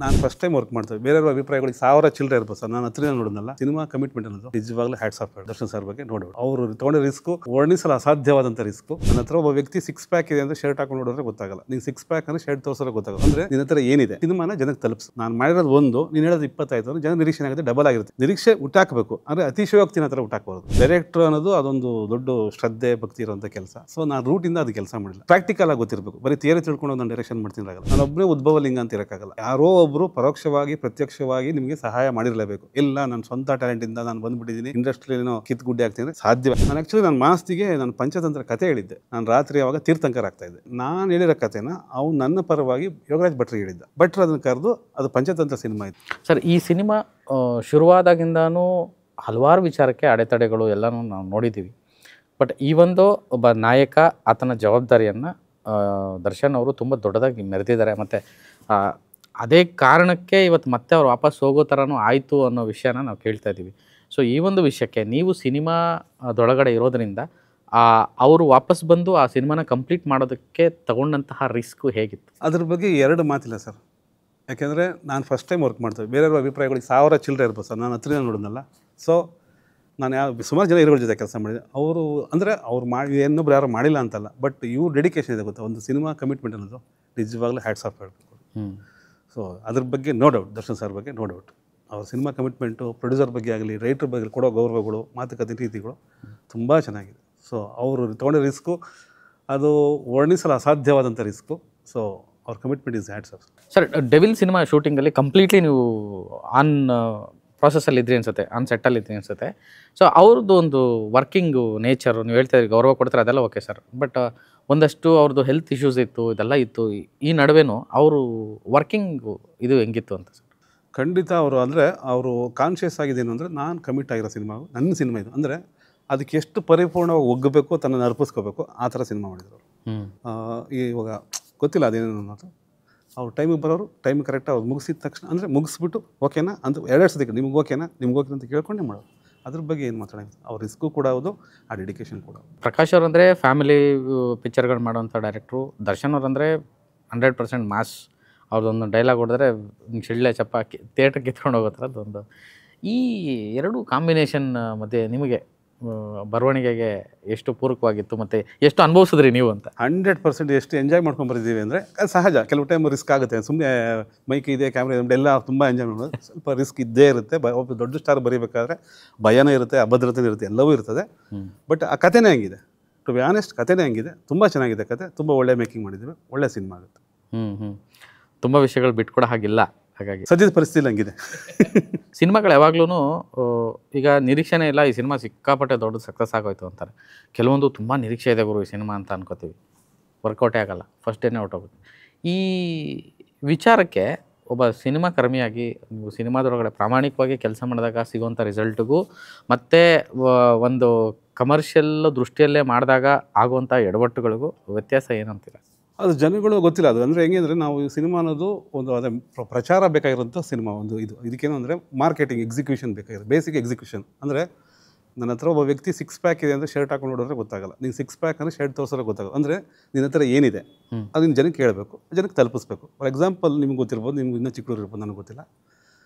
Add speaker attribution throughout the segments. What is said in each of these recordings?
Speaker 1: ನಾನು first time work ಮಾಡ್ತೇವೆ ಬೇರೆಯವ್ರ ಅಭಿಪ್ರಾಯಗಳಿಗೆ ಸಾವಿರ ಚಿಲ್ಲರೆ ಇರ್ಬೋದು ಸರ್. ನಾನು ಹತ್ತಿರ ನೋಡೋದಲ್ಲ ಸಿನಿಮಾ ಕಮಿಟ್ಮೆಂಟ್ ಅನ್ನೋದು ನಿಜವಾಗ್ಲೂ ಹ್ಯಾಟ್ಸ್ ಆಫ್ ದರ್ಶನ್ ಸರ್ ಬಗ್ಗೆ ನೋಡಿ ಅವರು ತೊಗೊಂಡ ರಿಸ್ಕ್ ವರ್ಣಿಸಲು ಅಸಾಧ್ಯವಾದಂಥ ರಿಸ್ಕ್. ನನ್ನ ಹತ್ರ ಒಬ್ಬ ವ್ಯಕ್ತಿ ಸಿಕ್ಸ್ ಪ್ಯಾಕ್ ಇದೆ ಅಂದ್ರೆ ಶರ್ಟ್ ಹಾಕೊಂಡು ನೋಡಿದ್ರೆ ಗೊತ್ತಾಗಲ್ಲ. ನೀನು ಸಿಕ್ಸ್ ಪ್ಯಾಕ್ ಅಂದ್ರೆ ಶರ್ಟ್ ತೋರಿಸೋದ್ರೆ ಗೊತ್ತಾಗಲ್ಲ. ಅಂದ್ರೆ ನಿನ್ನ ಹತ್ರ ಏನಿದೆ ಸಿನಿಮಾನ ಜನಕ್ಕೆ ತಲುಪಿಸು. ನಾನು ಮಾಡಿರೋದು ಒಂದು, ನೀನು ಹೇಳೋದು 25 ಅಂದ್ರೆ ಜನ ನಿರೀಕ್ಷೆ ಆಗುತ್ತೆ ಡಬಲ್ ಆಗಿರುತ್ತೆ. ನಿರೀಕ್ಷೆ ಹುಟ್ಟಾಕಬೇಕು ಅಂದ್ರೆ ಅತಿಶಯೋಕ್ತಿನ ಹತ್ರ ಹುಟ್ಟಾಕಬಾರ್ದು. ಡೈರೆಕ್ಟರ್ ಅನ್ನೋದು ಅದೊಂದು ದೊಡ್ಡ ಶ್ರದ್ಧೆ ಭಕ್ತಿ ಇರುವಂಥ ಕೆಲಸ. ಸೊ ನಾನು ರೂಟಿಂದ ಅದು ಕೆಲಸ ಮಾಡಿಲ್ಲ. ಪ್ರಾಕ್ಟಿಕಲ್ ಆಗಿ ಗೊತ್ತಿರಬೇಕು. ಬರೀ ಥಿಯರಿ ತಿಳ್ಕೊಂಡು ನಾನು ಡೈರೆಕ್ಷನ್ ಮಾಡ್ತೀನಿ ಆಗಲ್ಲ. ನಾನು ಒಬ್ಬನೇ ಉದ್ಭವ ಲಿಂಗ ಅಂತ ಇರೋಕ್ಕಾಗಲ್ಲ. ಯಾರೋ ಒಬ್ಬರು ಪರೋಕ್ಷವಾಗಿ ಪ್ರತ್ಯಕ್ಷವಾಗಿ ನಿಮಗೆ ಸಹಾಯ ಮಾಡಿರಲೇಬೇಕು. ಇಲ್ಲ ನನ್ನ ಸ್ವಂತ ಟ್ಯಾಲೆಂಟ್ ಇಂದ ನಾನು ಬಂದ್ಬಿಟ್ಟಿದ್ದೀನಿ ಇಂಡಸ್ಟ್ರಿಯಲ್ಲಿ ಕಿತ್ಗುಡ್ಡೆ ಆಗ್ತೀನಿ ಸಾಧ್ಯ. ನಾನು ಆಕ್ಚುಲಿ ನನ್ನ ಮಾಸ್ತಿಗೆ ನಾನು ಪಂಚತಂತ್ರ ಕಥೆ ಹೇಳಿದ್ದೆ. ನಾನು ರಾತ್ರಿ ಅವಾಗ ತೀರ್ಥಂಕರ ಆಗ್ತಾ ಇದ್ದೆ. ನಾನು ಹೇಳಿರೋ ಕಥೆನ ಅವ್ನು ನನ್ನ ಪರವಾಗಿ ಯೋಗರಾಜ್ ಭಟ್ರಿಗೆ ಹೇಳಿದ್ದ. ಭಟ್ರು ಅದನ್ನು ಕರೆದು ಅದು ಪಂಚತಂತ್ರ ಸಿನಿಮಾ ಇತ್ತು
Speaker 2: ಸರ್. ಈ ಸಿನಿಮಾ ಶುರುವಾದಾಗಿಂದನೂ ಹಲವಾರು ವಿಚಾರಕ್ಕೆ ಅಡೆತಡೆಗಳು ಎಲ್ಲನೂ ನಾವು ನೋಡಿದ್ದೀವಿ. ಬಟ್ ಈ ಒಂದು ಒಬ್ಬ ನಾಯಕ ಆತನ ಜವಾಬ್ದಾರಿಯನ್ನು ದರ್ಶನ್ ಅವರು ತುಂಬ ದೊಡ್ಡದಾಗಿ ಮೆರೆದಿದ್ದಾರೆ. ಮತ್ತು ಅದೇ ಕಾರಣಕ್ಕೆ ಇವತ್ತು ಮತ್ತೆ ಅವ್ರು ವಾಪಸ್ ಹೋಗೋ ಥರನೂ ಆಯಿತು ಅನ್ನೋ ವಿಷಯನ ನಾವು ಕೇಳ್ತಾ ಇದ್ದೀವಿ. ಸೊ ಈ ಒಂದು ವಿಷಯಕ್ಕೆ ನೀವು ಸಿನಿಮಾದೊಳಗಡೆ ಇರೋದರಿಂದ ಅವರು ವಾಪಸ್ ಬಂದು ಆ ಸಿನಿಮಾನ ಕಂಪ್ಲೀಟ್ ಮಾಡೋದಕ್ಕೆ ತಗೊಂಡಂತಹ ರಿಸ್ಕು ಹೇಗಿತ್ತು?
Speaker 1: ಅದ್ರ ಬಗ್ಗೆ ಎರಡು ಮಾತಿಲ್ಲ ಸರ್. ಯಾಕೆಂದರೆ ನಾನು ಫಸ್ಟ್ ಟೈಮ್ ವರ್ಕ್ ಮಾಡ್ತೇವೆ ಬೇರೆಯವ್ರ ಅಭಿಪ್ರಾಯಗಳಿಗೆ ಸಾವಿರ ಚಿಲ್ಲರೆ ಇರ್ಬೋದು ಸರ್. ನಾನು ಹತ್ತಿರ ನೋಡೋದಲ್ಲ. ಸೊ ನಾನು ಸುಮಾರು ಜನ ಹೀರೋಗಳ ಜೊತೆ ಕೆಲಸ ಮಾಡಿದೆ. ಅವರು ಅಂದರೆ ಅವ್ರು ಮಾಡಿ ಇನ್ನೊಬ್ರು ಯಾರು ಮಾಡಿಲ್ಲ ಅಂತಲ್ಲ, ಬಟ್ ಇವ್ರು ಡೆಡಿಕೇಶನ್ ಇದೆ ಗೊತ್ತಾ. ಒಂದು ಸಿನಿಮಾ ಕಮಿಟ್ಮೆಂಟ್ ಅನ್ನೋದು ನಿಜವಾಗ್ಲೂ ಹ್ಯಾಟ್ಸ್ ಆಫ್ ಹೇಳಬೇಕು. ಸೊ ಅದ್ರ ಬಗ್ಗೆ ನೋ ಡೌಟ್ ದರ್ಶನ್ ಸರ್ ಬಗ್ಗೆ ನೋ ಡೌಟ್. ಅವ್ರ ಸಿನಿಮಾ ಕಮಿಟ್ಮೆಂಟು ಪ್ರೊಡ್ಯೂಸರ್ ಬಗ್ಗೆ ಆಗಲಿ ರೈಟರ್ ಬಗ್ಗೆ ಕೊಡೋ ಗೌರವಗಳು ಮಾತುಕತೆ ರೀತಿಗಳು ತುಂಬ ಚೆನ್ನಾಗಿದೆ. ಸೊ ಅವರು ತೊಗೊಂಡ ರಿಸ್ಕು ಅದು ವರ್ಣಿಸಲು ಅಸಾಧ್ಯವಾದಂಥ ರಿಸ್ಕು. ಸೊ ಅವ್ರ commitment is hats off.
Speaker 2: Sir devil cinema ಶೂಟಿಂಗಲ್ಲಿ ಕಂಪ್ಲೀಟ್ಲಿ ನೀವು ಆನ್ ಪ್ರಾಸೆಸ್ಸಲ್ಲಿ ಇದ್ರಿ ಅನಿಸುತ್ತೆ, ಆನ್ ಸೆಟ್ಟಲ್ಲಿ ಇದ್ರಿ ಅನಿಸುತ್ತೆ. ಸೊ ಅವ್ರದ್ದು ಒಂದು ವರ್ಕಿಂಗು ನೇಚರು ನೀವು ಹೇಳ್ತಾ ಇದ್ದೀರಿ ಗೌರವ ಕೊಡ್ತಾರೆ, ಅದೆಲ್ಲ ಓಕೆ ಸರ್. ಬಟ್ ಒಂದಷ್ಟು ಅವ್ರದ್ದು ಹೆಲ್ತ್ ಇಶ್ಯೂಸ್ ಇತ್ತು, ಇದೆಲ್ಲ ಇತ್ತು. ಈ ನಡುವೆನೂ ಅವರು ವರ್ಕಿಂಗು ಇದು ಹೆಂಗಿತ್ತು ಅಂತ ಸರ್?
Speaker 1: ಖಂಡಿತ ಅವರು ಅಂದರೆ ಅವರು ಕಾನ್ಷಿಯಸ್ ಆಗಿದ್ದೇನು ಅಂದರೆ ನಾನು ಕಮಿಟ್ ಆಗಿರೋ ಸಿನಿಮಾ ನನ್ನ ಸಿನಿಮಾ ಇದು ಅಂದರೆ ಅದಕ್ಕೆ ಎಷ್ಟು ಪರಿಪೂರ್ಣವಾಗಿ ಒಗ್ಗಬೇಕು ತನ್ನನ್ನು ಅರ್ಪಿಸ್ಕೋಬೇಕು ಆ ಥರ ಸಿನಿಮಾ ಮಾಡಿದ್ರು. ಇವಾಗ ಗೊತ್ತಿಲ್ಲ ಅದೇನೇನು ಅನ್ನೋದು. ಅವ್ರು ಟೈಮಿಗೆ ಬರೋರು ಟೈಮಿಗೆ ಕರೆಕ್ಟಾಗಿ ಅವ್ರು ಮುಗಿಸಿದ ತಕ್ಷಣ ಅಂದರೆ ಮುಗಿಸ್ಬಿಟ್ಟು ಓಕೆನಾ ಅಂತ ಎರಡು ಸತಿ ನಿಮ್ಗೆ ಓಕೆನಾ ಅಂತ ಕೇಳ್ಕೊಂಡೇ ಮಾಡೋದು. ಅದ್ರ ಬಗ್ಗೆ ಏನು ಮಾತಾಡೋದು. ಅವ್ರ ರಿಸ್ಕು ಕೂಡ ಹೌದು, ಆ ಡೆಡಿಕೇಶನ್ ಕೂಡ.
Speaker 2: ಪ್ರಕಾಶ್ ಅವ್ರು ಅಂದರೆ ಫ್ಯಾಮಿಲಿ ಪಿಕ್ಚರ್ಗಳು ಮಾಡೋವಂಥ ಡೈರೆಕ್ಟ್ರು. ದರ್ಶನ್ ಅವ್ರು ಅಂದರೆ 100% ಮಾಸ್. ಅವ್ರದ್ದೊಂದು ಡೈಲಾಗ್ ಹೊಡೆದ್ರೆ ಶಿಳ್ಳೆ ಚಪ್ಪ ಥಿಯೇಟ್ರ್ ಕಿತ್ಕೊಂಡು ಹೋಗೋ ಥರದ್ದೊಂದು. ಈ ಎರಡು ಕಾಂಬಿನೇಷನ್ ಮಧ್ಯೆ ನಿಮಗೆ ಬರವಣಿಗೆಗೆ ಎಷ್ಟು ಪೂರಕವಾಗಿತ್ತು ಮತ್ತು ಎಷ್ಟು ಅನುಭವಿಸಿದ್ರಿ ನೀವು ಅಂತ?
Speaker 1: 100% ಎಷ್ಟು ಎಂಜಾಯ್ ಮಾಡ್ಕೊಂಡು ಬಂದಿದ್ದೀವಿ ಅಂದರೆ ಅದು ಸಹಜ. ಕೆಲವು ಟೈಮ್ ರಿಸ್ಕ್ ಆಗುತ್ತೆ. ಸುಮ್ಮನೆ ಮೈಕ್ ಇದೆ, ಕ್ಯಾಮ್ರಾ ಇದೆ ಎಲ್ಲ ತುಂಬ ಎಂಜಾಯ್ ಮಾಡೋದು. ಸ್ವಲ್ಪ ರಿಸ್ಕ್ ಇದ್ದೇ ಇರುತ್ತೆ. ಒಬ್ಬ ದೊಡ್ಡ ಸ್ಟಾರ್ ಬರೀಬೇಕಾದ್ರೆ ಭಯನೂ ಇರುತ್ತೆ, ಅಭದ್ರತೆ ಇರುತ್ತೆ, ಎಲ್ಲವೂ ಇರ್ತದೆ. ಬಟ್ ಆ ಕಥೆನೇ ಹಂಗಿದೆ. ಟು ಬಿ ಆನೆಸ್ಟ್ ಕಥೆನೇ ಹಂಗಿದೆ. ತುಂಬ ಚೆನ್ನಾಗಿದೆ ಕತೆ. ತುಂಬ ಒಳ್ಳೆ ಮೇಕಿಂಗ್ ಮಾಡಿದ್ದೀವಿ. ಒಳ್ಳೆ ಸಿನಿಮಾ ಆಗುತ್ತೆ.
Speaker 2: ತುಂಬ ವಿಷಯಗಳು ಬಿಟ್ಕೊಡೋ ಹಾಗಿಲ್ಲ. ಹಾಗಾಗಿ
Speaker 1: ಸದ್ಯದ ಪರಿಸ್ಥಿತಿ ಹಂಗಿದೆ.
Speaker 2: ಸಿನಿಮಾಗಳು ಯಾವಾಗ್ಲೂ ಈಗ ನಿರೀಕ್ಷೆನೇ ಇಲ್ಲ, ಈ ಸಿನಿಮಾ ಸಿಕ್ಕಾಪಟ್ಟೆ ದೊಡ್ಡ ಸಕ್ಸಸ್ ಆಗೋಯ್ತು ಅಂತಾರೆ. ಕೆಲವೊಂದು ತುಂಬ ನಿರೀಕ್ಷೆ ಇದೆ ಗುರು ಈ ಸಿನಿಮಾ ಅಂತ ಅನ್ಕೋತೀವಿ, ವರ್ಕೌಟೇ ಆಗೋಲ್ಲ, ಫಸ್ಟ್ ಡೇನೇ ಔಟ್ ಹೋಗುತ್ತೆ. ಈ ವಿಚಾರಕ್ಕೆ ಒಬ್ಬ ಸಿನಿಮಾ ಕರ್ಮಿಯಾಗಿ ನೀವು ಸಿನಿಮಾದೊಳಗಡೆ ಪ್ರಾಮಾಣಿಕವಾಗಿ ಕೆಲಸ ಮಾಡಿದಾಗ ಸಿಗುವಂಥ ರಿಸಲ್ಟ್ಗೂ ಮತ್ತು ಒಂದು ಕಮರ್ಷಿಯಲ್ ದೃಷ್ಟಿಯಲ್ಲೇ ಮಾಡಿದಾಗ ಆಗುವಂಥ ಎಡವಟ್ಟುಗಳಿಗೂ ವ್ಯತ್ಯಾಸ ಏನಂತೀರ?
Speaker 1: ಅದು ಜನಗಳು ಗೊತ್ತಿಲ್ಲ. ಅದು ಅಂದರೆ ಹೆಂಗೆ ಅಂದರೆ ನಾವು ಈ ಸಿನಿಮಾ ಅನ್ನೋದು ಒಂದು ಅದೇ ಪ್ರಚಾರ ಬೇಕಾಗಿರೋಂಥ ಸಿನಿಮಾ ಒಂದು ಇದಕ್ಕೇನು ಅಂದರೆ ಮಾರ್ಕೆಟಿಂಗ್ ಎಕ್ಸಿಕ್ಯೂಷನ್ ಬೇಕಾಗಿರೋದು. ಬೇಸಿಕ್ ಎಕ್ಸಿಕ್ಯೂಷನ್ ಅಂದರೆ ನನ್ನ ಹತ್ರ ಒಬ್ಬ ವ್ಯಕ್ತಿ ಸಿಕ್ಸ್ ಪ್ಯಾಕ್ ಇದೆ ಅಂದರೆ ಶರ್ಟ್ ಹಾಕೊಂಡು ನೋಡಿದ್ರೆ ಗೊತ್ತಾಗಲ್ಲ. ನೀನು ಸಿಕ್ಸ್ ಪ್ಯಾಕ್ ಅಂದರೆ ಶರ್ಟ್ ತೋರಿಸೋದ್ರೆ ಗೊತ್ತಾಗಲ್ಲ. ಅಂದರೆ ನಿನ್ನ ಹತ್ರ ಏನಿದೆ ಅದನ್ನು ಜನಕ್ಕೆ ಹೇಳಬೇಕು, ಜನಕ್ಕೆ ತಲುಪಿಸ್ಬೇಕು. ಫಾರ್ ಎಕ್ಸಾಂಪಲ್ ನಿಮ್ಗೆ ಗೊತ್ತಿರ್ಬೋದು, ನಿಮ್ಗೆ ಇನ್ನೂ ಚಿಕ್ಕೂರು ಇರ್ಬೋದು, ನನಗೆ ಗೊತ್ತಿಲ್ಲ.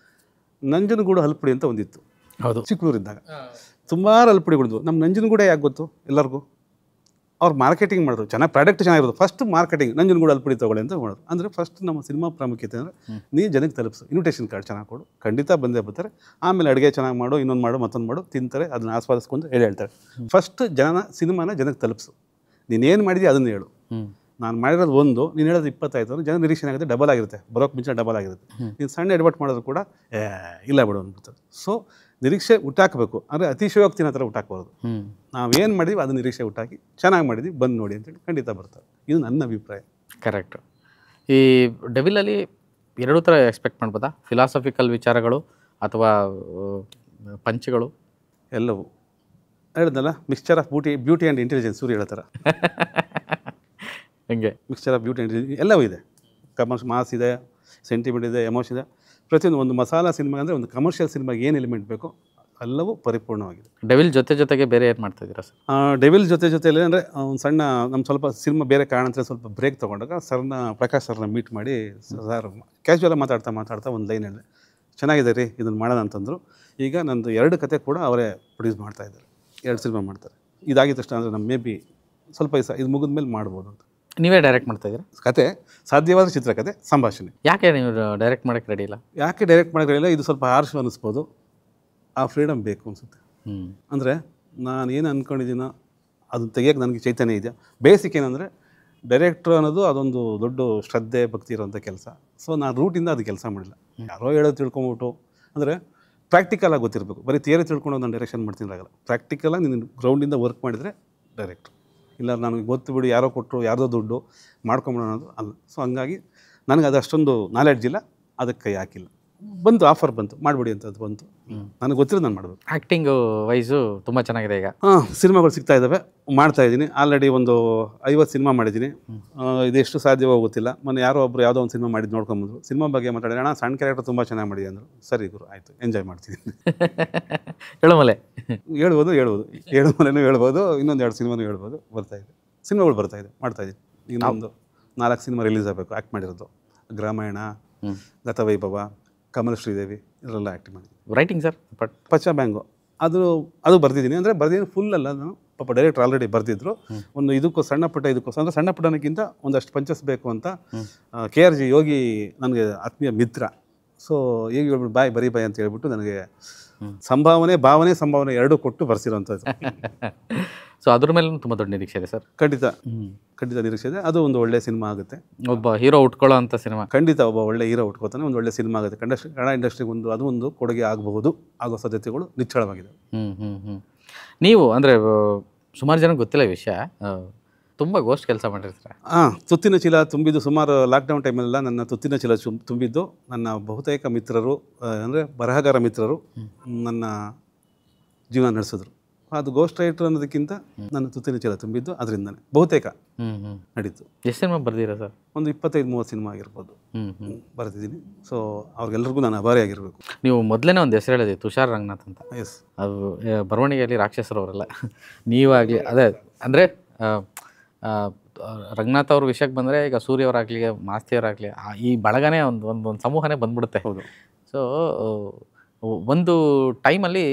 Speaker 1: ನಂಜನಗೂಡು ಹಲ್ಪುಡಿ ಅಂತ ಒಂದಿತ್ತು.
Speaker 2: ಹೌದು,
Speaker 1: ಚಿಕ್ಕೂರಿದ್ದಾಗ ಸುಮಾರು ಹಲ್ಪುಡಿಗಳಿದ್ವು. ನಮ್ಮ ನಂಜನಗೂಡೆ ಯಾಕೆ ಗೊತ್ತು ಎಲ್ಲರಿಗೂ? ಅವ್ರು ಮಾರ್ಕೆಟಿಂಗ್ ಮಾಡಿದ್ರು, ಚೆನ್ನಾಗಿ ಪ್ರಾಡಕ್ಟ್ ಚೆನ್ನಾಗಿರೋದು. ಫಸ್ಟ್ ಮಾರ್ಕೆಟಿಂಗ್ ನಂಜನಗೂಡು ಹಲ್ಪುಡಿ ತೊಗೊಳ್ಳಿ ಅಂತ ಮಾಡೋದು. ಅಂದರೆ ಫಸ್ಟ್ ನಮ್ಮ ಸಿನಿಮಾ ಪ್ರಾಮುಖ್ಯತೆ ಅಂದರೆ ನೀನು ಜನಕ್ಕೆ ತಲುಪಿಸು. ಇನ್ವಿಟೇಷನ್ ಕಾರ್ಡ್ ಚೆನ್ನಾಗಿ ಕೊಡು, ಖಂಡಿತ ಬಂದೇ ಬರ್ತಾರೆ. ಆಮೇಲೆ ಅಡುಗೆ ಚೆನ್ನಾಗಿ ಮಾಡು, ಇನ್ನೊಂದು ಮಾಡು, ಮತ್ತೊಂದು ಮಾಡು, ತಿಂತಾರೆ, ಅದನ್ನು ಆಸ್ವಾದಿಸ್ಕೊಂಡು ಹೇಳ್ತಾರೆ. ಫಸ್ಟ್ ಸಿನಿಮಾನ ಜನಕ್ಕೆ ತಲುಪಿಸು. ನೀನೇನು ಮಾಡಿದ್ಯಾ ಅದನ್ನು ಹೇಳು. ನಾನು ಮಾಡಿರೋದು ಒಂದು, ನೀನು ಹೇಳೋದು 25 ಅಂದರೆ ಜನ ನಿರೀಕ್ಷೆ ಆಗುತ್ತೆ ಡಬಲ್ ಆಗಿರುತ್ತೆ. ಬರೋಕ್ಕೆ ಮುಂಚೆ ಡಬಲ್ ಆಗಿರುತ್ತೆ. ನೀನು ಸಣ್ಣ ಎಡವಟ್ಟು ಮಾಡೋದು ಕೂಡ ಇಲ್ಲ ಬಿಡು ಅಂದ್ಬಿಡ್ತಾರೆ. ಸೊ ನಿರೀಕ್ಷೆ ಹುಟ್ಟಾಕಬೇಕು ಅಂದರೆ ಅತಿಶಯೋಕ್ತಿನ ಹತ್ರ ಹುಟ್ಟಾಕಬಾರ್ದು. ನಾವೇನು ಮಾಡಿದ್ವಿ ಅದು ನಿರೀಕ್ಷೆ ಹುಟ್ಟಾಕಿ ಚೆನ್ನಾಗಿ ಮಾಡಿದ್ವಿ, ಬಂದು ನೋಡಿ ಅಂತೇಳಿ ಖಂಡಿತ ಬರ್ತಾರೆ. ಇದು ನನ್ನ ಅಭಿಪ್ರಾಯ.
Speaker 2: ಕರೆಕ್ಟ್. ಈ ಡೆವಿಲಲ್ಲಿ ಎರಡೂ ಥರ ಎಕ್ಸ್ಪೆಕ್ಟ್ ಮಾಡ್ಬೋದಾ? ಫಿಲಾಸಫಿಕಲ್ ವಿಚಾರಗಳು ಅಥವಾ ಪಂಚ್ಗಳು?
Speaker 1: ಎಲ್ಲವೂ ಹೇಳಿದ್ನಲ್ಲ, mixture of beauty and intelligence. Surya ಹೇಳ್ತಾರ
Speaker 2: ಹೆಂಗೆ
Speaker 1: mixture of beauty and intelligence ಎಲ್ಲವೂ ಇದೆ. ಮಾಸ್ ಇದೆ, ಸೆಂಟಿಮೆಂಟ್ ಇದೆ, ಎಮೋಷನ್ ಇದೆ, ಪ್ರತಿಯೊಂದು. ಒಂದು ಮಸಾಲಾ ಸಿನಿಮಾ ಅಂದರೆ ಒಂದು ಕಮರ್ಷಿಯಲ್ ಸಿನಿಮಾಗೆ ಏನು ಎಲಿಮೆಂಟ್ ಬೇಕೋ ಎಲ್ಲವೂ ಪರಿಪೂರ್ಣವಾಗಿದೆ.
Speaker 2: ಡೆವಿಲ್ ಜೊತೆಗೆ ಬೇರೆ ಏನು ಮಾಡ್ತಾ ಇದ್ದೀರಾ ಸರ್?
Speaker 1: ಡೆವಿಲ್ ಜೊತೆಲಿ ಅಂದರೆ ಒಂದು ಸಣ್ಣ ನಮ್ಮ ಸ್ವಲ್ಪ ಸಿನಿಮಾ ಬೇರೆ ಕಾರಣಂತ ಸ್ವಲ್ಪ ಬ್ರೇಕ್ ತೊಗೊಂಡಾಗ ಪ್ರಕಾಶ್ ಸರ್ನ ಮೀಟ್ ಮಾಡಿ ಸರ್ ಕ್ಯಾಶುವಲಾಗಿ ಮಾತಾಡ್ತಾ ಒಂದು ಲೈನ್ ಹೇಳಿದೆ, ಚೆನ್ನಾಗಿದೆ ರೀ ಇದನ್ನು ಮಾಡೋಣ ಅಂತಂದರು. ಈಗ ನಂದು 2 ಕತೆ ಕೂಡ ಅವರೇ ಪ್ರೊಡ್ಯೂಸ್ ಮಾಡ್ತಾಯಿದ್ದಾರೆ, 2 ಸಿನಿಮಾ ಮಾಡ್ತಾರೆ. ಇದಾಗಿದ್ದ ತಕ್ಷಣ ಅಂದರೆ ನಮ್ಮ ಮೇ ಬಿ ಸ್ವಲ್ಪ ಇದು ಮುಗಿದ ಮೇಲೆ ಮಾಡ್ಬೋದು ಅಂತ.
Speaker 2: ನೀವೇ ಡೈರೆಕ್ಟ್ ಮಾಡ್ತಾ ಇದ್ದೀರಾ?
Speaker 1: ಕತೆ ಸಾಧ್ಯವಾದ ಚಿತ್ರಕತೆ ಸಂಭಾಷಣೆ.
Speaker 2: ಯಾಕೆ ನೀವು ಡೈರೆಕ್ಟ್ ಮಾಡೋಕ್ಕೆ ರೆಡಿ ಇಲ್ಲ?
Speaker 1: ಯಾಕೆ ಡೈರೆಕ್ಟ್ ಮಾಡೋಕ್ಕಿಲ್ಲ, ಇದು ಸ್ವಲ್ಪ ಹಾರ್ಶ್ ಅನ್ನಿಸ್ಬೋದು, ಆ ಫ್ರೀಡಮ್ ಬೇಕು ಅನಿಸುತ್ತೆ. ಅಂದರೆ ನಾನು ಏನು ಅಂದ್ಕೊಂಡಿದ್ದೀನೋ ಅದನ್ನು ತೆಗಿಯೋಕ್ಕೆ ನನಗೆ ಚೈತನ್ಯ ಇದೆಯಾ. ಬೇಸಿಕ್ ಏನಂದರೆ ಡೈರೆಕ್ಟ್ರು ಅನ್ನೋದು ಅದೊಂದು ದೊಡ್ಡ ಶ್ರದ್ಧೆ ಭಕ್ತಿ ಇರೋಂಥ ಕೆಲಸ. ಸೊ ನಾನು ರೂಟಿಂದ ಅದು ಕೆಲಸ ಮಾಡಿಲ್ಲ. ಯಾರೋ ಹೇಳೋದು ತಿಳ್ಕೊಂಬಿಟ್ಟು ಅಂದರೆ ಪ್ರಾಕ್ಟಿಕಲಾಗಿ ಗೊತ್ತಿರಬೇಕು. ಬರೀ ಥಿಯರಿ ತಿಳ್ಕೊಂಡು ನಾನು ಡೈರೆಕ್ಷನ್ ಮಾಡ್ತಿದ್ದಾಗಲ್ಲ. ಪ್ರಾಕ್ಟಿಕಲಾಗಿ ನೀನು ಗ್ರೌಂಡಿಂದ ವರ್ಕ್ ಮಾಡಿದರೆ ಡೈರೆಕ್ಟ್ರು. ಇಲ್ಲ ನನಗೆ ಗೊತ್ತು ಬಿಡು ಯಾರೋ ಕೊಟ್ಟರು ಯಾರ್ದೋ ದುಡ್ಡು ಮಾಡ್ಕೊಂಬಿಡೋಣ ಅನ್ನೋದು ಅಲ್ಲ. ಸೊ ಹಂಗಾಗಿ ನನಗೆ ಅದು ಅಷ್ಟೊಂದು ನಾಲೆಡ್ಜ್ ಇಲ್ಲ, ಅದಕ್ಕೆ ಕೈ ಹಾಕಿಲ್ಲ. ಬಂತು ಆಫರ್ ಬಂತು ಮಾಡಿಬಿಡಿ ಅಂತ, ಅದು ಬಂತು. ನನಗೆ ಗೊತ್ತಿರೋದು ನಾನು ಮಾಡಬೇಕು.
Speaker 2: ಆ್ಯಕ್ಟಿಂಗು ವೈಸು ತುಂಬ ಚೆನ್ನಾಗಿದೆ ಈಗ.
Speaker 1: ಸಿನಿಮಾಗಳು ಸಿಗ್ತಾ ಇದ್ದಾವೆ, ಮಾಡ್ತಾಯಿದ್ದೀನಿ. ಆಲ್ರೆಡಿ ಒಂದು 50 ಸಿನಿಮಾ ಮಾಡಿದ್ದೀನಿ. ಇದೆಷ್ಟು ಸಾಧ್ಯವೋ ಗೊತ್ತಿಲ್ಲ. ಮೊನ್ನೆ ಯಾವುದೋ ಒಂದು ಸಿನಿಮಾ ಮಾಡಿದ್ದು ನೋಡ್ಕೊಂಬಂದ್ರು. ಸಿನಿಮಾ ಬಗ್ಗೆ ಮಾತಾಡಿದ್ರೆ ಅಣ್ಣ ಸಣ್ಣ ಕ್ಯಾರೆಕ್ಟರ್ ತುಂಬ ಚೆನ್ನಾಗಿ ಮಾಡಿದೆ ಅಂದರು. ಸರಿ ಗುರು ಆಯಿತು, ಎಂಜಾಯ್ ಮಾಡ್ತಿದ್ದೀನಿ.
Speaker 2: ಎಳುಮಲೆ
Speaker 1: ಹೇಳ್ಬೋದು ಏಳುಮಲೆನೂ ಹೇಳ್ಬೋದು, ಇನ್ನೊಂದು 2 ಸಿನಿಮಾನೂ ಹೇಳ್ಬೋದು. ಬರ್ತಾಯಿದೆ, ಸಿನಿಮಾಗಳು ಬರ್ತಾಯಿದೆ, ಮಾಡ್ತಾಯಿದ್ದೀನಿ. ಇನ್ನೊಂದು 4 ಸಿನಿಮಾ ರಿಲೀಸ್ ಆಗಬೇಕು ಆ್ಯಕ್ಟ್ ಮಾಡಿರೋದು. ಗ್ರಾಮಾಯಣ, ಗತವೈಭವ, ಕಮಲ್ ಶ್ರೀದೇವಿ ಇದರೆಲ್ಲ ಆ್ಯಕ್ಟಿಂಗ್ ಮಾಡಿದ್ದೀನಿ.
Speaker 2: ರೈಟಿಂಗ್ ಸರ್
Speaker 1: ಪಚ್ಚ ಬ್ಯಾಂಗು ಅದು ಬರ್ದಿದ್ದೀನಿ. ಅಂದರೆ ಬರ್ದಿದ್ದೀನಿ ಫುಲ್ ಅಲ್ಲ, ನಾನು ಪಾಪ ಡೈರೆಕ್ಟರ್ ಆಲ್ರೆಡಿ ಬರ್ದಿದ್ರು. ಒಂದು ಇದಕ್ಕೂ ಸಣ್ಣ ಪುಟ್ಟ ಅಂದರೆ ಸಣ್ಣ ಪುಟ್ಟನಕ್ಕಿಂತ ಒಂದಷ್ಟು ಪಂಚಸ್ಬೇಕು ಅಂತ KRG ಯೋಗಿ ನನಗೆ ಆತ್ಮೀಯ ಮಿತ್ರ. ಸೊ ಈಗ ಹೇಳ್ಬಿಟ್ಟು ಬರಿ ಬಾಯ್ ಅಂತ ಹೇಳ್ಬಿಟ್ಟು ನನಗೆ ಭಾವನೆ ಸಂಭಾವನೆ 2 ಕೊಟ್ಟು ಬರ್ಸಿರೋಂಥದ್ದು.
Speaker 2: ಸೊ ಅದ್ರ ಮೇಲೆ ತುಂಬ ದೊಡ್ಡ ನಿರೀಕ್ಷೆ ಇದೆ ಸರ್.
Speaker 1: ಖಂಡಿತ ನಿರೀಕ್ಷೆ ಇದೆ. ಅದು ಒಂದು ಒಳ್ಳೆ ಸಿನಿಮಾ ಆಗುತ್ತೆ.
Speaker 2: ಒಬ್ಬ ಹೀರೋ ಉಟ್ಕೊಳ್ಳೋ ಅಂಥ ಸಿನಿಮಾ.
Speaker 1: ಖಂಡಿತ ಒಬ್ಬ ಒಳ್ಳೆ ಹೀರೋ ಉಟ್ಕೋತಾನೆ, ಒಂದು ಒಳ್ಳೆ ಸಿನಿಮಾ ಆಗುತ್ತೆ. ಕನ್ನಡ ಇಂಡಸ್ಟ್ರಿಗೆ ಅದು ಒಂದು ಕೊಡುಗೆ ಆಗೋ ಸಾಧ್ಯತೆಗಳು ನಿಚ್ಚಳವಾಗಿದೆ.
Speaker 2: ನೀವು ಅಂದರೆ ಸುಮಾರು ಜನಕ್ಕೆ ಗೊತ್ತಿಲ್ಲ ಈ ವಿಷಯ, ತುಂಬ ಗೋಸ್ಟ್ ಕೆಲಸ ಮಾಡಿರ್ತಾರೆ.
Speaker 1: ತುತ್ತಿನ ಚೀಲ ತುಂಬಿದ್ದು ಸುಮಾರು ಲಾಕ್ಡೌನ್ ಟೈಮಲ್ಲೆಲ್ಲ ನನ್ನ ತುತ್ತಿನ ಚೀಲ ತುಂಬಿದ್ದು ನನ್ನ ಬಹುತೇಕ ಮಿತ್ರರು, ಅಂದರೆ ಬರಹಗಾರ ಮಿತ್ರರು ನನ್ನ ಜೀವನ ನಡೆಸಿದ್ರು. ಅದು ಗೋಸ್ಟ್ ರೈಟರ್ ಅನ್ನೋದಕ್ಕಿಂತ ನನ್ನ ತುತ್ತಿನ ಚೀಲ ತುಂಬಿದ್ದು ಅದರಿಂದನೇ ಬಹುತೇಕ ನಡೀತು.
Speaker 2: ಎಷ್ಟು ಸಿನಿಮಾ ಬರ್ದಿರಾ ಸರ್?
Speaker 1: ಒಂದು 25-30 ಸಿನಿಮಾ ಆಗಿರ್ಬೋದು ಬರ್ತಿದ್ದೀನಿ. ಸೊ ಅವ್ರಿಗೆಲ್ಲರಿಗೂ ನಾನು ಆಭಾರಿಯಾಗಿರಬೇಕು.
Speaker 2: ನೀವು ಮೊದಲೇ ಒಂದು ಹೆಸರು ಹೇಳಿದ್ರಿ, ತುಷಾರ್ ರಂಗನಾಥ್ ಅಂತ.
Speaker 1: ಎಸ್, ಅದು
Speaker 2: ಬರವಣಿಗೆಯಲ್ಲಿ ರಾಕ್ಷಸರವರೆಲ್ಲ ನೀವಾಗಲಿ. ಅದೇ ಅಂದರೆ ರಂಗನಾಥ್ ಅವ್ರ ವಿಷಯಕ್ಕೆ ಬಂದರೆ ಈಗ ಸೂರ್ಯವರಾಗಲಿ ಮಾಸ್ತಿಯವರಾಗಲಿ ಈ ಬಳಗನೇ ಒಂದು ಸಮೂಹನೇ ಬಂದ್ಬಿಡುತ್ತೆ.
Speaker 1: ಹೌದು.
Speaker 2: ಸೊ ಒಂದು ಟೈಮಲ್ಲಿ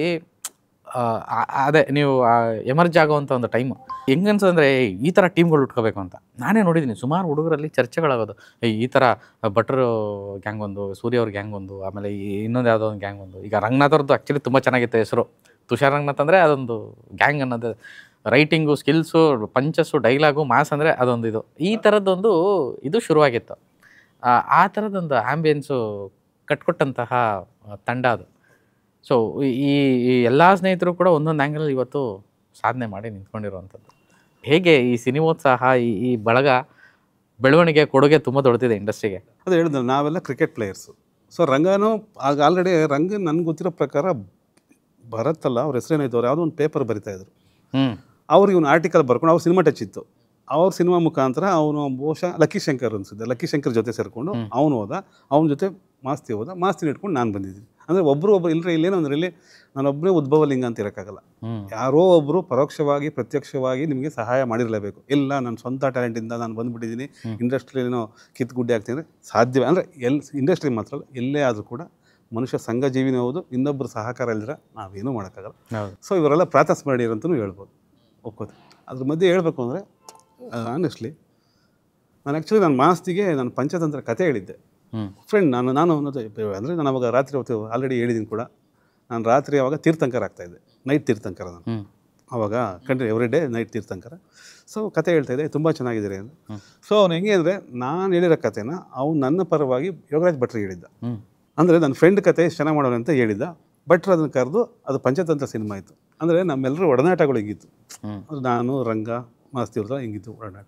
Speaker 2: ಅದೇ ನೀವು ಎಮರ್ಜ್ ಆಗೋವಂಥ ಒಂದು ಟೈಮು ಹೆಂಗನ್ಸಂದರೆ ಈ ಥರ ಟೀಮ್ಗಳು ಉಟ್ಕೋಬೇಕು ಅಂತ. ನಾನೇ ನೋಡಿದ್ದೀನಿ ಸುಮಾರು ಹುಡುಗರಲ್ಲಿ ಚರ್ಚೆಗಳಾಗೋದು, ಈ ಥರ ಭಟ್ರು ಗ್ಯಾಂಗ್ ಒಂದು, ಸೂರ್ಯ ಅವ್ರ ಗ್ಯಾಂಗ್ ಒಂದು, ಆಮೇಲೆ ಇನ್ನೊಂದು ಯಾವುದೋ ಒಂದು ಗ್ಯಾಂಗ್ ಒಂದು. ಈಗ ರಂಗನಾಥ್ ಅವ್ರದ್ದು ಆ್ಯಕ್ಚುಲಿ ತುಂಬ ಚೆನ್ನಾಗಿತ್ತು ಹೆಸರು, ತುಷಾರ್ ರಂಗನಾಥ್ ಅಂದರೆ ಅದೊಂದು ಗ್ಯಾಂಗ್ ಅನ್ನೋದು. ರೈಟಿಂಗು, ಸ್ಕಿಲ್ಸು, ಪಂಚಸ್ಸು, ಡೈಲಾಗು, ಮಾಸ್ ಅಂದರೆ ಅದೊಂದು ಈ ಥರದ್ದೊಂದು ಇದು ಶುರುವಾಗಿತ್ತು. ಆ ಥರದೊಂದು ಆ್ಯಂಬಿಯನ್ಸು ಕಟ್ಕೊಟ್ಟಂತಹ ತಂಡ ಅದು. ಸೊ ಈ ಎಲ್ಲ ಸ್ನೇಹಿತರು ಕೂಡ ಒಂದೊಂದು ಆ್ಯಂಗಲಲ್ಲಿ ಇವತ್ತು ಸಾಧನೆ ಮಾಡಿ ನಿಂತ್ಕೊಂಡಿರುವಂಥದ್ದು. ಹೇಗೆ ಈ ಸಿನಿಮೋತ್ಸಾಹ, ಈ ಬಳಗ ಬೆಳವಣಿಗೆ ಕೊಡುಗೆ ತುಂಬ ದೊಡ್ಡದಿದೆ ಇಂಡಸ್ಟ್ರಿಗೆ.
Speaker 1: ಅದು ಹೇಳಿದ್ರೆ ನಾವೆಲ್ಲ ಕ್ರಿಕೆಟ್ ಪ್ಲೇಯರ್ಸು. ಸೊ ರಂಗನೂ ಆಗ ಆಲ್ರೆಡಿ ನನಗೆ ಗೊತ್ತಿರೋ ಪ್ರಕಾರ ಭರತ್ತಲ್ಲ ಅವ್ರ ಹೆಸರೇನಾಯ್ತು, ಯಾವುದೋ ಒಂದು ಪೇಪರ್ ಬರಿತಾಯಿದ್ರು. ಅವ್ರಿಗೆ ಒಂದು ಆರ್ಟಿಕಲ್ ಬರ್ಕೊಂಡು ಅವ್ರ ಸಿನಿಮಾ ಟಚ್ ಇತ್ತು. ಅವ್ರ ಸಿನಿಮಾ ಮುಖಾಂತರ ಅವನು ಬಹುಶಃ ಲಕ್ಕಿ ಶಂಕರ್ ಜೊತೆ ಸೇರಿಕೊಂಡು ಅವನು ಹೋದ, ಅವನ ಜೊತೆ ಮಾಸ್ತಿ ಇಟ್ಕೊಂಡು ನಾನು ಬಂದಿದ್ದೀನಿ. ಅಂದರೆ ಒಬ್ಬರು ಇಲ್ಲೇನೋ ಅಂದರೆ ಇಲ್ಲಿ ನಾನೊಬ್ಬನೇ ಉದ್ಭವಲಿಂಗ ಅಂತ ಇರೋಕ್ಕಾಗಲ್ಲ. ಯಾರೋ ಒಬ್ಬರು ಪರೋಕ್ಷವಾಗಿ ಪ್ರತ್ಯಕ್ಷವಾಗಿ ನಿಮಗೆ ಸಹಾಯ ಮಾಡಿರಲೇಬೇಕು. ಇಲ್ಲ ನನ್ನ ಸ್ವಂತ ಟ್ಯಾಲೆಂಟಿಂದ ನಾನು ಬಂದುಬಿಟ್ಟಿದ್ದೀನಿ, ಇಂಡಸ್ಟ್ರಿಯೇನೋ ಕಿತ್ತುಗುಡ್ಡೆ ಆಗ್ತೀನಿ ಸಾಧ್ಯವೇ ಅಂದರೆ ಇಂಡಸ್ಟ್ರಿ ಮಾತ್ರ ಅಲ್ಲ, ಎಲ್ಲೇ ಆದರೂ ಕೂಡ ಮನುಷ್ಯ ಸಂಘ ಜೀವಿನೇ ಹೌದು, ಇನ್ನೊಬ್ಬರು ಸಹಕಾರ ಇಲ್ಲದ್ರೆ ನಾವೇನೂ ಮಾಡೋಕ್ಕಾಗಲ್ಲ. ಸೊ ಇವರೆಲ್ಲ ಪ್ರಾತಸ್ಮರಣೀಯರು ಅಂತಲೂ ಹೇಳ್ಬೋದು, ಒಪ್ಕೋದು. ಅದ್ರ ಮಧ್ಯೆ ಹೇಳಬೇಕು ಅಂದರೆ ಆನೆಸ್ಟ್ಲಿ ನಾನು ಮಾಸ್ತಿಗೆ ನಾನು ಪಂಚತಂತ್ರ ಕತೆ ಹೇಳಿದ್ದೆ. ಫ್ರೆಂಡ್ ನಾನು ಅಂದರೆ ನಾನು ಅವಾಗ ರಾತ್ರಿ ಹೊತ್ತು ಆಲ್ರೆಡಿ ಹೇಳಿದ್ದೀನಿ ಕೂಡ, ನಾನು ರಾತ್ರಿ ಅವಾಗ ತೀರ್ಥಂಕರ ಆಗ್ತಾಯಿದ್ದೆ, ನೈಟ್ ತೀರ್ಥಂಕರ ನಾನು ಅವಾಗ ಕಂಟಿನ್ಯೂ ಎವ್ರಿ ಡೇ ನೈಟ್ ತೀರ್ಥಂಕರ. ಸೊ ಕತೆ ಹೇಳ್ತಾಯಿದ್ದೆ, ತುಂಬ ಚೆನ್ನಾಗಿದ್ದೀರಿ ಅಂತ. ಸೊ ಅವ್ನು ಹೆಂಗೆ ಅಂದರೆ ನಾನು ಹೇಳಿರೋ ಕತೆನ ಅವ್ನು ನನ್ನ ಪರವಾಗಿ ಯೋಗರಾಜ್ ಭಟ್ರಿಗೆ ಹೇಳಿದ್ದ. ಅಂದರೆ ನನ್ನ ಫ್ರೆಂಡ್ ಕತೆ ಚೆನ್ನಾಗಿ ಮಾಡೋಣ ಅಂತ ಹೇಳಿದ್ದ. ಭಟ್ರು ಅದನ್ನು ಕರೆದು ಅದು ಪಂಚತಂತ್ರ ಸಿನಿಮಾ ಇತ್ತು. ಅಂದರೆ ನಮ್ಮೆಲ್ಲರೂ ಒಡನಾಟಗಳು ಹಿಂಗಿತ್ತು. ನಾನು ರಂಗ ಮಾಸ್ತಿ ಅವ್ರದ್ದು ಹಿಂಗಿತ್ತು ಒಡನಾಟ.